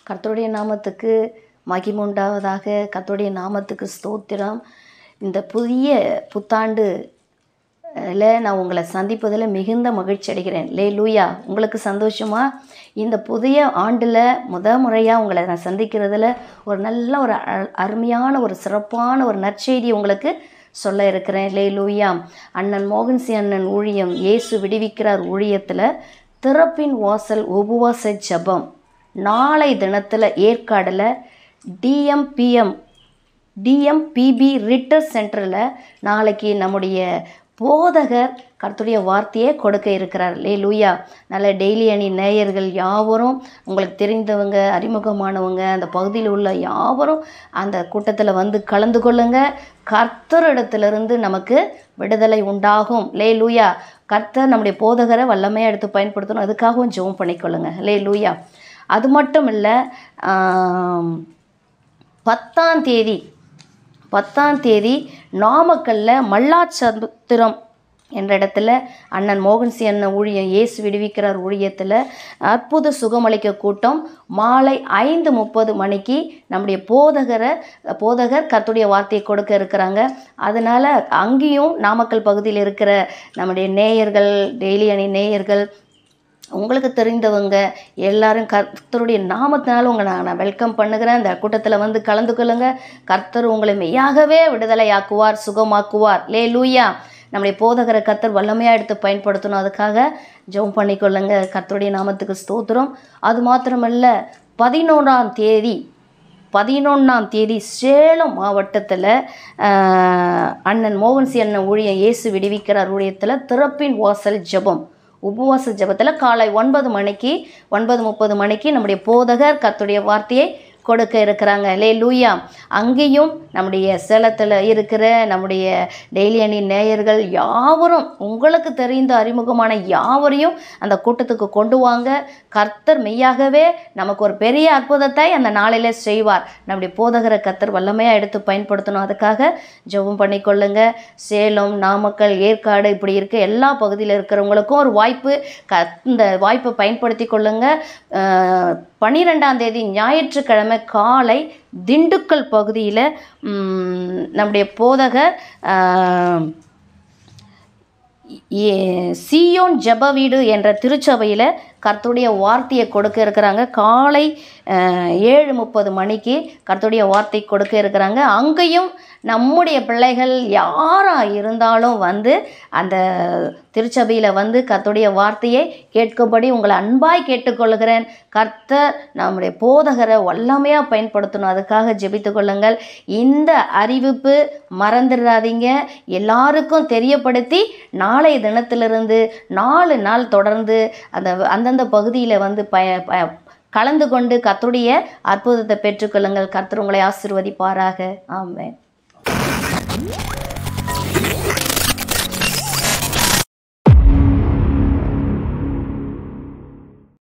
கர்த்தருடைய நாமத்துக்கு மகிமை உண்டாவதாக. கர்த்தருடைய நாமத்துக்கு ஸ்தோத்திரம். இந்த புதிய புத்தாண்டு நான் உங்களை சந்திப்பதில் மிகுந்த மகிழ்ச்சி அடைகிறேன். லூயா, உங்களுக்கு சந்தோஷமா? இந்த புதிய ஆண்டில் முறையாக உங்களை நான் சந்திக்கிறதுல ஒரு நல்ல ஒரு அருமையான ஒரு சிறப்பான ஒரு நற்செய்தி உங்களுக்கு சொல்ல இருக்கிறேன். லூயா, அண்ணன் மோகன்சி அண்ணன் ஊழியம் இயேசு விடுவிக்கிறார் ஊழியத்தில் திறப்பின் வாசல் உபவாச ஜெபம் நாளை தினத்தில் ஏற்காடில் டிஎம்பிபி ரிட்டர் சென்டரில் நாளைக்கு நம்முடைய போதகர் கர்த்தருடைய வார்த்தையை கொடுக்க இருக்கிறார். லூயா, நல்ல டெய்லி அணி நேயர்கள் யாவரும், உங்களுக்கு தெரிந்தவங்க அறிமுகமானவங்க அந்த பகுதியில் உள்ள யாவரும் அந்த கூட்டத்தில் வந்து கலந்து கொள்ளுங்க. கர்த்தரிடத்திலிருந்து நமக்கு விடுதலை உண்டாகும். லூயா, கர்த்தர் நம்முடைய போதகரை வல்லமையாக எடுத்து பயன்படுத்தணும். அதுக்காகவும் ஜெபம் பண்ணிக்கொள்ளுங்க. லூயா, அது மட்டும் இல்லை, 10ஆம் தேதி நாமக்கல்லில் மல்லாச்சத்திரம் என்ற இடத்துல அண்ணன் மோகன்சி அண்ணன் ஊழியம் இயேசு விடுவிக்கிறார் ஊழியத்தில் அற்புத சுகமளிக்க கூட்டம் மாலை 5:30 மணிக்கு நம்முடைய போதகர் கர்த்தருடைய வார்த்தையை கொடுக்க இருக்கிறாங்க. அதனால் அங்கேயும் நாமக்கல் பகுதியில் இருக்கிற நம்முடைய நேயர்கள், டெய்லி அணி நேயர்கள், உங்களுக்கு தெரிந்தவங்க எல்லாரும் கர்த்தருடைய நாமத்தினால உங்களை நான் வெல்கம் பண்ணுகிறேன். இந்த கூட்டத்தில் வந்து கலந்து கொள்ளுங்க. கர்த்தர் உங்களை மெய்யாகவே விடுதலையாக்குவார், சுகமாக்குவார். லூயா, நம்முடைய போதகரை கர்த்தர் வல்லமையாக எடுத்து பயன்படுத்தணும். அதுக்காக ஜெபம் பண்ணிக்கொள்ளுங்க. கர்த்தருடைய நாமத்துக்கு ஸ்தோத்திரம். அது மாத்திரமல்ல, 11ஆம் தேதி சேலம் மாவட்டத்தில் அண்ணன் மோகன்சி அண்ணன் ஊழியம் இயேசு விடுவிக்கிறார் ஊழியத்தில் திறப்பின் வாசல் ஜெபம் உபவாச ஜெபத்தில் காலை 9:30 மணிக்கு நம்முடைய போதகர் கர்த்தருடைய வார்த்தையை கொடுக்க இருக்கிறாங்க. லூயா, அங்கேயும் நம்முடைய சேலத்தில் இருக்கிற நம்முடைய டெய்லி அணி நேயர்கள் யாவரும், உங்களுக்கு தெரிந்த அறிமுகமான யாவரையும் அந்த கூட்டத்துக்கு கொண்டு வாங்க. கர்த்தர் மெய்யாகவே நமக்கு ஒரு பெரிய அற்புதத்தை அந்த நாளில் செய்வார். நம்முடைய போதகரை கர்த்தர் வல்லமையாக எடுத்து பயன்படுத்தணும். அதுக்காக ஜெபம் பண்ணிக்கொள்ளுங்க. சேலம், நாமக்கல், ஏற்காடு இப்படி இருக்க எல்லா பகுதியில் இருக்கிறவங்களுக்கும் ஒரு வாய்ப்பு, இந்த வாய்ப்பை பயன்படுத்தி கொள்ளுங்க. 12ஆம் தேதி ஞாயிற்றுக்கிழமை காலை திண்டுக்கல் பகுதியில் நம்முடைய போதகர் சீயோன் ஜெப வீடு என்ற திருச்சபையில் கர்த்தருடைய வார்த்தையை கொடுக்க இருக்கிறாங்க. காலை 7:30 மணிக்கு கர்த்தருடைய வார்த்தை கொடுக்க இருக்கிறாங்க. அங்கேயும் நம்முடைய பிள்ளைகள் யாராக இருந்தாலும் வந்து அந்த திருச்சபையில் வந்து கர்த்தருடைய வார்த்தையை கேட்கும்படி உங்களை அன்பாய் கேட்டுக்கொள்கிறேன். கர்த்தர் நம்முடைய போதகரை வல்லமையாக பயன்படுத்தணும். அதுக்காக ஜெபித்து கொள்ளுங்கள். இந்த அறிவிப்பு மறந்துடாதீங்க. எல்லாருக்கும் தெரியப்படுத்தி நாளைய தினத்திலிருந்து 4 நாள் தொடர்ந்து அந்தந்த பகுதியில் வந்து கலந்து கொண்டு கர்த்தருடைய அற்புதத்தை பெற்றுக்கொள்ளுங்கள். கர்த்தர் உங்களை ஆசீர்வதிப்பாராக. ஆமென்.